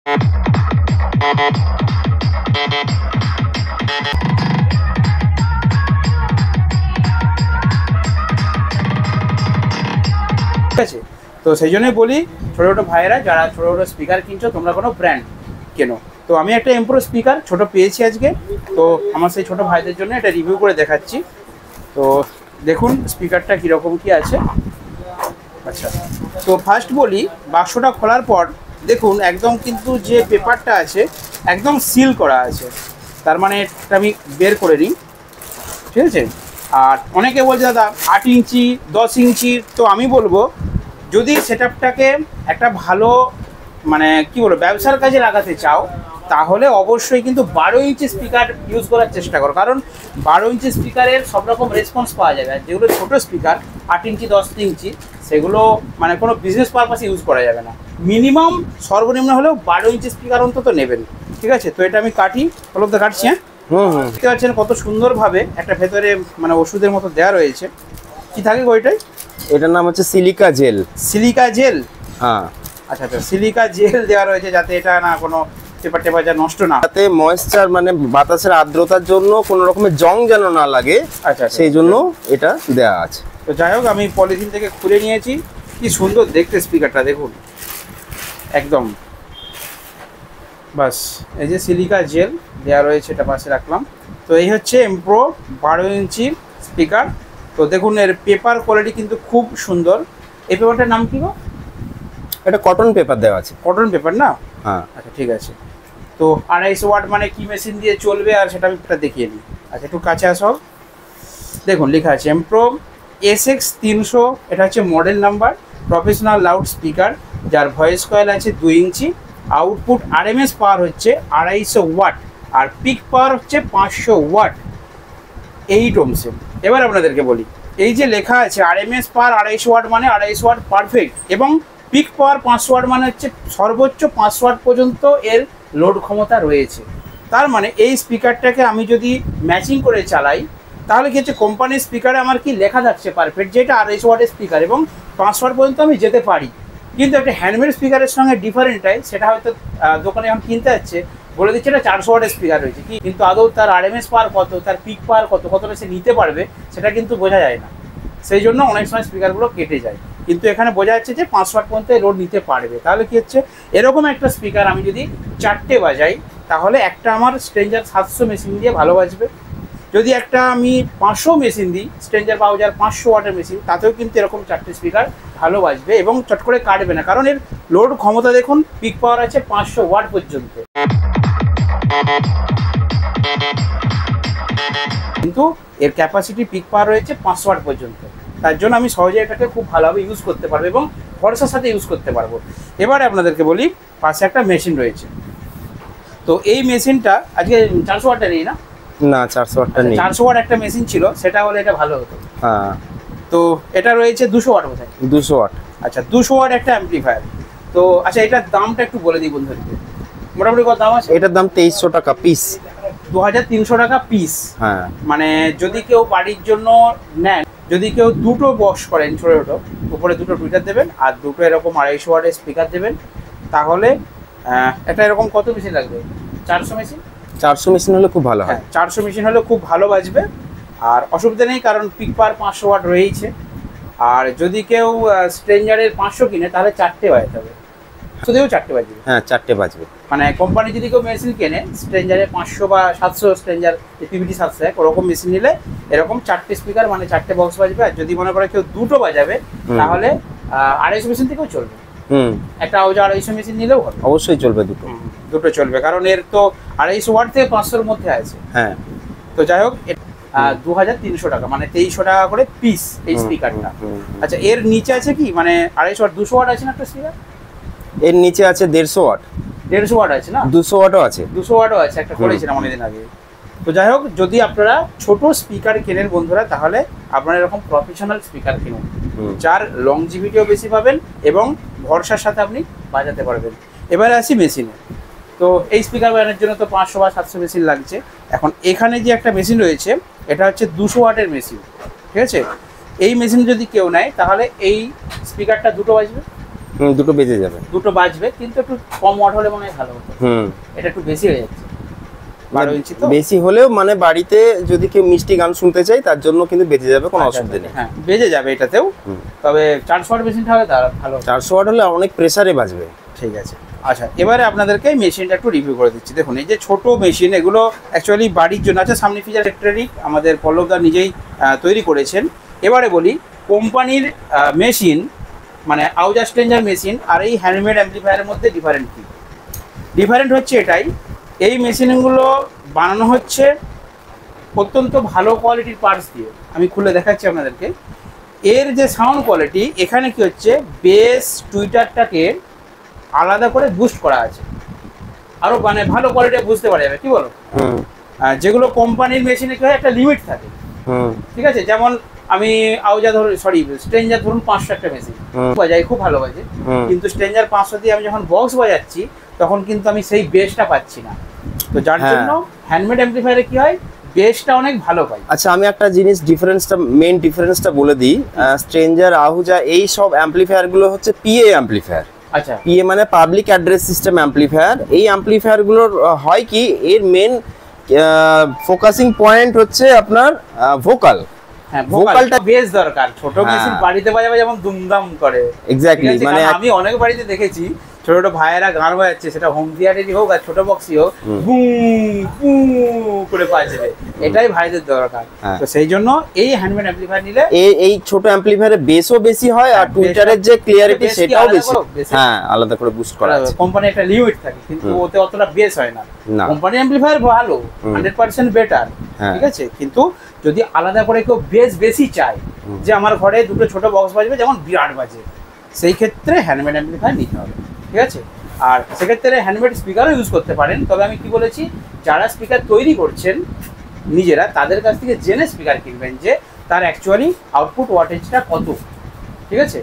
ঠিক আছে, তো সেই জন্যই বলি ছোটো ছোটো ভাইয়েরা যারা ছোটো ছোটো স্পিকার কিনছো তোমরা কোনো ব্র্যান্ড কেনো। তো আমি একটা এমপ্রো স্পিকার ছোটো পেয়েছি আজকে, তো আমার সেই ছোটো ভাইদের জন্য এটা রিভিউ করে দেখাচ্ছি। তো দেখুন স্পিকারটা কীরকম কী আছে। আচ্ছা, তো ফার্স্ট বলি বাক্সটা খোলার পর দেখুন একদম কিন্তু যে পেপারটা আছে একদম সিল করা আছে, তার মানে এটা আমি বের করে নিই। ঠিক আছে, আর অনেকে বলছে দাদা 8 ইঞ্চি 10 ইঞ্চি, তো আমি বলবো যদি সেটআপটাকে একটা ভালো মানে কি বলবো ব্যবসার কাজে লাগাতে চাও তাহলে অবশ্যই কিন্তু 12 ইঞ্চি স্পিকার ইউজ করার চেষ্টা করো, কারণ 12 ইঞ্চি স্পিকারের সব রকম রেসপন্স পাওয়া যাবে। আর যেগুলো ছোটো স্পিকার 8 ইঞ্চি 10 ইঞ্চি সেগুলো মানে কোনো বিজনেস পারপাসে ইউজ করা যাবে না। মিনিমাম সর্বনিম্ন হলেও 12 ইঞ্চি স্পিকার অন্তত নেবেন। ঠিক আছে, তো এটা আমি কাটি, হলো তো কাটছি। হ্যাঁ, দেখতে পাচ্ছেন কত সুন্দরভাবে একটা ভেতরে মানে ওষুধের মতো দেওয়া রয়েছে। কি থাকে ওইটাই? এটার নাম হচ্ছে সিলিকা জেল। Silica gel? হ্যাঁ। আচ্ছা আচ্ছা, সিলিকা জেল দেওয়া রয়েছে যাতে এটা না কোনো পেপার টেপার যা নষ্ট না, যাতে ময়েশ্চার মানে বাতাসের আর্দ্রতার জন্য কোনো রকমের জং যেন না লাগে। আচ্ছা, সেই জন্য এটা দেওয়া আছে। তো যাই হোক আমি পলিথিন থেকে খুলে নিয়েছি। কি সুন্দর দেখতে স্পিকারটা দেখুন একদম। বাস এই যে সিলিকা জেল দেওয়া রয়েছে, এটা পাশে রাখলাম। তো এই হচ্ছে এমপ্রো 12 ইঞ্চি স্পিকার। তো দেখুন এর পেপার কোয়ালিটি কিন্তু খুব সুন্দর। এই পেপারটার নাম কি গো? এটা কটন পেপার দেওয়া আছে। কটন পেপার না? হ্যাঁ। আচ্ছা ঠিক আছে। তো 250 ওয়াট মানে কি মেশিন দিয়ে চলবে আর সেটা আমি একটা দেখিয়ে দিই। আচ্ছা একটু কাছে আসো। দেখুন লেখা আছে এমপ্রো SX 300, এটা হচ্ছে model number. Professional loud speaker যার ভয়েস কয়েল আছে 2 ইঞ্চি। আউটপুট RMS পাওয়ার হচ্ছে 250 ওয়াট আর পিক পাওয়ার হচ্ছে 500 ওয়াট 8 ohms। এবার আপনাদেরকে বলি এই যে লেখা আছে RMS পাওয়ার 250 ওয়াট মানে 250 ওয়াট পারফেক্ট, এবং পিক পাওয়ার 500 ওয়াট মানে হচ্ছে সর্বোচ্চ 500 ওয়াট পর্যন্ত এর লোড ক্ষমতা রয়েছে। তার মানে এই স্পিকারটাকে আমি যদি ম্যাচিং করে চালাই তাহলে কি হচ্ছে কোম্পানির স্পিকারে আমার কি লেখা থাকছে পারফেক্ট যে এটা 250 ওয়াটের স্পিকার এবং 500 ওয়াট পর্যন্ত আমি যেতে পারি। কিন্তু একটা হ্যান্ডমেড স্পিকারের সঙ্গে ডিফারেন্টটাই সেটা হয়তো দোকানে যখন কিনতে যাচ্ছে বলে দিচ্ছে এটা 400 ওয়াটের স্পিকার রয়েছে, কিন্তু আদৌ তার RMS পাওয়ার কত, তার পিক পাওয়ার কত, কতটা সে নিতে পারবে সেটা কিন্তু বোঝা যায় না। সেই জন্য অনেক সময় স্পিকারগুলো কেটে যায়। কিন্তু এখানে বোঝা যাচ্ছে যে 500 ওয়াট পর্যন্ত লোড নিতে পারবে। তাহলে কি হচ্ছে এরকম একটা স্পিকার আমি যদি 4টে বাজাই তাহলে একটা আমার স্ট্রেঞ্জার 700 মেশিন দিয়ে ভালো বাজবে। যদি একটা আমি 500 মেশিন দিই স্ট্রেঞ্জার পাউজার 500 ওয়াটের মেশিন, তাতেও কিন্তু এরকম 4টে স্পিকার ভালো বাজবে এবং চট করে কাটবে না, কারণ এর লোড ক্ষমতা দেখুন পিক পাওয়ার আছে 500 ওয়াট পর্যন্ত, কিন্তু এর ক্যাপাসিটি পিক পাওয়ার রয়েছে 500 ওয়াট পর্যন্ত। তার জন্য আমি সহজে এটাকে খুব ভালোভাবে ইউজ করতে পারবো এবং ভরসার সাথে ইউজ করতে পারবো। এবারে আপনাদেরকে বলি পাশে একটা মেশিন রয়েছে। তো এই মেশিনটা আজকে 400 ওয়াটটা নেই না? না 400 ওয়াটটা নেই। 400 ওয়াট একটা মেশিন ছিল, সেটা হলে এটা ভালো হতো। হ্যাঁ। তো এটা রয়েছে 200 ওয়াট বোধহয়। 200 ওয়াট। আচ্ছা 200 ওয়াট একটা অ্যাম্পলিফায়ার। তো আচ্ছা এটার দামটা একটু বলে দিই বন্ধুদেরকে, মোটামুটি কত দাম আছে? এটার দাম 2300 টাকা পিস। 2300 টাকা পিস। হ্যাঁ। মানে যদি কেউ বাড়ির জন্য নেন, যদি কেউ দুটো বক্স করেন ছোটো ছোটো, উপরে দুটো টুইটার দেবেন আর দুটো এরকম 250 ওয়াটের স্পিকার দেবেন, তাহলে একটা এরকম কত মেশিন লাগবে? 400 মেশিন। 400 মেশিন হলে খুব ভালো হয়। 400 মেশিন হলে খুব ভালো বাজবে আর অসুবিধা নেই, কারণ পিক পাওয়ার 500 ওয়াট রয়েছে। আর যদি কেউ স্ট্রেঞ্জারের 500 কিনে তাহলে 4টে বাজাতে হবে, শুধুও 4টে বাজবে। হ্যাঁ 4টে বাজবে। মানে কোম্পানি যদি কেউ মেশিন কেনে স্ট্রেঞ্জারে 500 বা 700 স্ট্রেঞ্জার PVT 700 ওরকম মেশিন নিলে এরকম 4টে স্পিকার মানে 4টে বক্স বাজবে। আর যদি মনে করে কেউ দুটো বাজাবে তাহলে 250 মেশিন থেকেও চলবে। একটা 250 মেশিন নিলেও হবে, অবশ্যই চলবে। দুটো চলবে, কারণ এর তো 250 ওয়াট থেকে 500-এর মধ্যে আছে। হ্যাঁ। তো যাই হোক 2300 টাকা মানে 2300 টাকা করে পিস এই স্পিকারটা। আচ্ছা এর নিচে আছে কি মানে 250 ওয়াট 200 ওয়াট আছে না একটা স্পিকার? এর নিচে আছে 150 ওয়াট। 150 ওয়াট আছে না? 200 ওয়াটও আছে। 200 ওয়াটও আছে, একটা করেছিলাম অনেকদিন আগে। তো যাই হোক যদি আপনারা ছোট স্পিকার কেনেন বন্ধুরা তাহলে আপনারা এরকম প্রফেশনাল স্পিকার কিনুন, যার লংজিভিটিও বেশি পাবেন এবং ভরসার সাথে আপনি বাজাতে পারবেন। এবারে আসি মেশিনে। তো এই স্পিকার বাজানোর জন্য তো 500 বা 700 মেশিন লাগছে। এখন এখানে যে একটা মেশিন রয়েছে এটা হচ্ছে 200 ওয়াটের মেশিন। ঠিক আছে, এই মেশিন যদি কেউ নেয় তাহলে এই স্পিকারটা দুটো বাজবে। দুটো বেজে যাবে, দুটো বাজবে, কিন্তু একটু কম ওয়াট হলে মনে হয় ভালো হতো। এটা একটু বেশি হয়ে যাচ্ছে, 12 ইঞ্চি তো বেশি হলেও মানে বাড়িতে যদি কেউ মিষ্টি গান শুনতে চাই তার জন্য কিন্তু বেজে যাবে, কোনো অসুবিধা নেই। হ্যাঁ বেজে যাবে এটাতেও, তবে 400 ওয়াট মেশিনটা হলে তার ভালো। 400 ওয়াট হলে অনেক প্রেসারে বাজবে। ঠিক আছে, আচ্ছা এবারে আপনাদেরকে মেশিনটা একটু রিভিউ করে দিচ্ছি। দেখুন এই যে ছোট মেশিন, এগুলো অ্যাকচুয়ালি বাড়ির জন্য। আচ্ছা সামনে ফিচার ইলেকট্রিক আমাদের পল্লবদা নিজেই তৈরি করেছেন। এবারে বলি কোম্পানির মেশিন মানে আউজা স্ট্রেঞ্জার মেশিন আর এই হ্যান্ডমেড অ্যাম্পলিফায়ারের মধ্যে ডিফারেন্ট কী? ডিফারেন্ট হচ্ছে এটাই, এই মেশিনগুলো বানানো হচ্ছে অত্যন্ত ভালো কোয়ালিটির পার্টস দিয়ে। আমি খুলে দেখাচ্ছি আপনাদেরকে। এর যে সাউন্ড কোয়ালিটি, এখানে কি হচ্ছে, বেস টুইটারটাকে আলাদা করে বুস্ট করা আছে, আরও মানে ভালো কোয়ালিটি বুঝতে পারা যাবে, কি বলো? যেগুলো কোম্পানির মেশিনে কি হয়, একটা লিমিট থাকে, ঠিক আছে? যেমন আমি আউজা ধরুন, সরি স্ট্রেঞ্জার ধরুন 500 একটা মেশিন বাজাই, খুব ভালো বাজে, কিন্তু স্ট্রেঞ্জার 500 দিয়ে আমি যখন বক্স বাজাচ্ছি তখন কিন্তু আমি সেই বেসটা পাচ্ছি না। তো যার জন্য হ্যান্ডমেড অ্যাম্পলিফায়ারে কি হয়, বেসটা অনেক ভালো পাই। আচ্ছা আমি একটা জিনিস মেইন ডিফারেন্সটা বলে দিই। স্ট্রেঞ্জার, আহুজা এই সব অ্যাম্পলিফায়ার গুলো হচ্ছে পিএ অ্যাম্পলিফায়ার। আচ্ছা, পিএ মানে পাবলিক অ্যাড্রেস সিস্টেম অ্যাম্পলিফায়ার। এই অ্যাম্পলিফায়ার গুলোর হয় কি, এর মেন ফোকাসিং পয়েন্ট হচ্ছে আপনার ভোকাল। হ্যাঁ ভোকালটা বেস দরকার। ছোট মেশিন বাড়িতে বাজাবে যেমন দুমদাম করে, এক্স্যাক্টলি, মানে আমি অনেক বাড়িতে দেখেছি ছোট ছোট ভাইয়েরা গান বাজাচ্ছে, সেটা হোম থিয়েটারই হোক আর ছোট বক্সই হোক, বুম বুম করে বাজবে, এটাই ভাইদের দরকার। তো সেই জন্য এই হ্যান্ডমেড অ্যাম্পলিফায়ার নিলে এই ছোট অ্যাম্পলিফায়ারে বেসও বেশি হয় আর টুইটারের যে ক্লিয়ারিটি সেটাও বেশি। হ্যাঁ আলাদা করে বুস্ট করা আছে। কোম্পানি একটা লিমিট থাকে, কিন্তু ওতে অতটা বেস হয় না। কোম্পানি অ্যাম্পলিফায়ার ভালো, 100% বেটার, ঠিক আছে? কিন্তু যদি আলাদা করে কেউ বেস বেশি চায়, যে আমার ঘরে দুটো ছোট বক্স বাজবে যেমন বিরাট বাজে, সেই ক্ষেত্রে হ্যান্ডমেড অ্যাম্পলিফায়ার নিতে হবে, ঠিক আছে? আর সেক্ষেত্রে হ্যান্ডমেড স্পিকারও ইউজ করতে পারেন। তবে আমি কি বলেছি, যারা স্পিকার তৈরি করছেন নিজেরা, তাদের কাছ থেকে জেনে স্পিকার কিনবেন যে তার অ্যাকচুয়ালি আউটপুট ওয়াটেজটা কত, ঠিক আছে?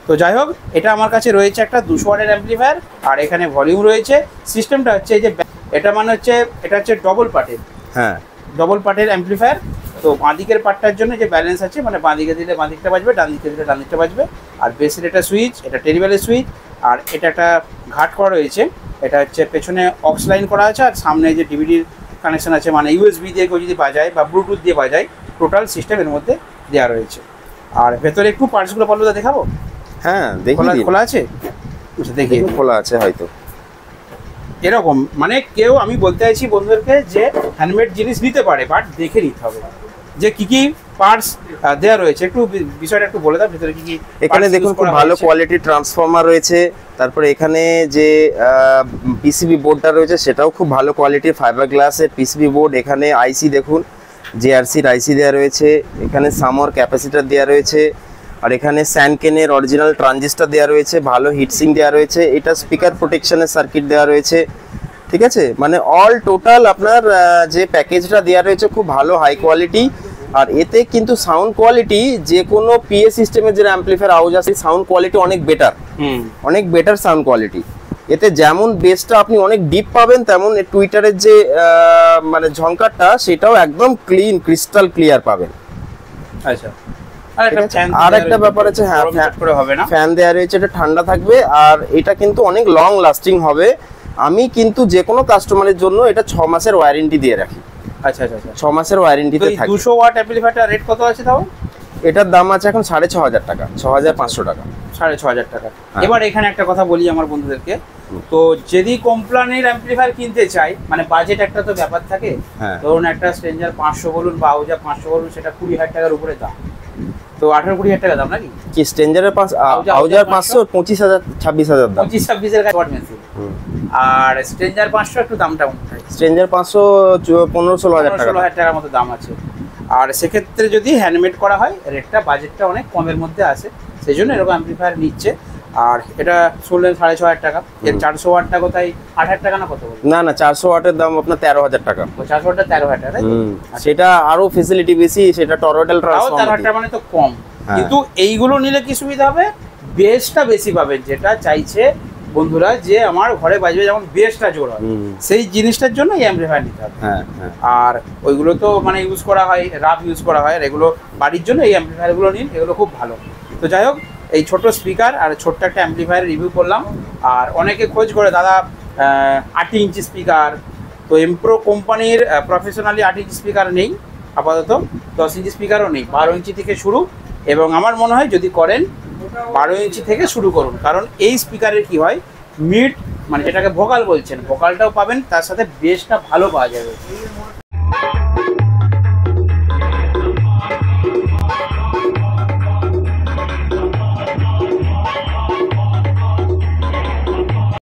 তো যাই হোক, এটা আমার কাছে রয়েছে একটা 200 ওয়াটের অ্যাম্পলিফায়ার, আর এখানে ভলিউম রয়েছে। সিস্টেমটা হচ্ছে এই যে এটা মানে হচ্ছে, এটা হচ্ছে ডবল পার্টের, হ্যাঁ ডবল পার্টের অ্যাম্পলিফায়ার। তো বাঁদিকের পার্টটার জন্য যে ব্যালেন্স আছে, মানে বাঁদিকে দিলে বাঁদিকটা বাজবে, ডান দিকে দিলে ডান দিকটা বাজবে। আর বেসের এটা সুইচ, এটা টেরিবেলের সুইচ, আর এটা একটা ঘাট করা রয়েছে। এটা হচ্ছে পেছনে অক্স লাইন করা আছে, আর সামনে যে ডিভিডির কানেকশন আছে, মানে ইউএসবি দিয়ে কেউ যদি বাজায় বা ব্লুটুথ দিয়ে বাজায়, টোটাল সিস্টেম এর মধ্যে দেওয়া রয়েছে। আর ভেতরে একটু পার্টসগুলো পারলো দেখাবো? হ্যাঁ দেখি, খোলা আছে, দেখি খোলা আছে হয়তো। এরকম মানে কেউ, আমি বলতে চাইছি বন্ধুদেরকে যে হ্যান্ডমেড জিনিস নিতে পারে, বাট দেখে নিতে হবে যে কি কি পার্টস দেওয়া রয়েছে। একটু বিষয়টা একটু বলে দাও, ভিতরে কি কি। এখানে দেখুন খুব ভালো কোয়ালিটির ট্রান্সফর্মার রয়েছে। তারপরে এখানে যে পিসিবি বোর্ডটা রয়েছে সেটাও খুব ভালো কোয়ালিটির, ফাইবার গ্লাসের পিসিবি বোর্ড। এখানে আইসি দেখুন, জেআরসির আইসি দেওয়া রয়েছে। এখানে সামর ক্যাপাসিটার দেওয়া রয়েছে, আর এখানে স্যানকেনের অরিজিনাল ট্রানজিস্টার দেওয়া রয়েছে, ভালো হিটসিং দেওয়া রয়েছে। এটা স্পিকার প্রোটেকশনের সার্কিট দেওয়া রয়েছে, ঠিক আছে? মানে অল টোটাল আপনার যে প্যাকেজটা দেওয়া রয়েছে খুব ভালো হাই কোয়ালিটি। আর এতে কিন্তু সাউন্ড কোয়ালিটি যে কোনো পিএ সিস্টেমের যে অ্যাম্পলিফায়ার আউজ আছে, সাউন্ড কোয়ালিটি অনেক বেটার, অনেক বেটার সাউন্ড কোয়ালিটি। এতে যেমন বেসটা আপনি অনেক ডিপ পাবেন, তেমন টুইটারের যে ঝংকারটা সেটাও একদম ক্লিন, ক্রিস্টাল ক্লিয়ার পাবেন। আচ্ছা, আর একটা ব্যাপার আছে, হ্যাঁ ফ্যান দেওয়া রয়েছে, এটা ঠান্ডা থাকবে। আর এটা কিন্তু অনেক লং লাস্টিং হবে। আমি কিন্তু যে কোনো কাস্টমারের জন্য এটা 6 মাসের ওয়ারেন্টি দিয়ে রাখি। আচ্ছা আচ্ছা, 6 মাসের ওয়ারেন্টিতে থাকে। 200 ওয়াট অ্যাম্পলিফায়ারটার রেট কত আছে তাও? এটার দাম আছে এখন 6500 টাকা, 6500 টাকা, 6500 টাকা। এবার এখানে একটা কথা বলি আমার বন্ধুদেরকে, তো যদি কোম্পানির অ্যাম্পলিফায়ার কিনতে চাই, মানে বাজেট একটা তো ব্যাপার থাকে। ধরুন একটা স্ট্রেঞ্জার 500 বলুন বা আউজা 500 বলুন, সেটা 20,000 টাকার উপরে দাম। তো 18-20,000 টাকা দাম নাকি? কি স্ট্রেঞ্জারের আউজার 500 25000 26000 দাম, 25-26 এর ওয়াট মেশিন। আর স্ট্রেঞ্জার 500 একটু দামটা উঠে, স্ট্রেঞ্জার 500 15-16 টাকার মতো দাম আছে। আর সেক্ষেত্রে যদি হ্যান্ডমেড করা হয়, রেটটা বাজেটটা অনেক কমের মধ্যে আসে, সেই জন্য এরকম অ্যাম্পলিফায়ার নিচ্ছে। আর এটা শুনলেন 6500 টাকা, এর 400 ওয়াটটা কোথায় 8000 টাকা না কত? না না, 400 ওয়াটের দাম আপনার 13000 টাকা। 400 ওয়াটটা 13000 টাকা, সেটা আরো ফ্যাসিলিটি বেশি, সেটা টরয়েডাল ট্রান্সফর্মার। 13000 টাকা মানে তো কম, কিন্তু এইগুলো নিলে কি সুবিধা হবে, বেসটা বেশি পাবেন। যেটা চাইছে বন্ধুরা যে আমার ঘরে বাজবে যেমন বেসটা জোর হয়, সেই জিনিসটার জন্য এই অ্যাম্পলিফায়ার নিতে হবে। আর ওইগুলো তো মানে ইউজ করা হয়, রাফ ইউজ করা হয়, আর এগুলো বাড়ির জন্য এই অ্যাম্পলিফায়ারগুলো নিন, এগুলো খুব ভালো। তো যাই হোক, এই ছোট স্পিকার আর ছোট্ট একটা অ্যাম্পলিফায়ার রিভিউ করলাম। আর অনেকে খোঁজ করে দাদা 8 ইঞ্চি স্পিকার, তো এমপ্রো কোম্পানির প্রফেশনালি 8 ইঞ্চি স্পিকার নেই আপাতত, 10 ইঞ্চি স্পিকারও নেই, 12 ইঞ্চি থেকে শুরু। এবং আমার মনে হয় যদি করেন 12 ইঞ্চি থেকে শুরু করুন, কারণ এই স্পিকারের কি হয় মিড মানে যেটাকে ভোকাল বলছেন, ভোকালটাও পাবেন, তার সাথে বেসটা ভালো পাওয়া যাবে।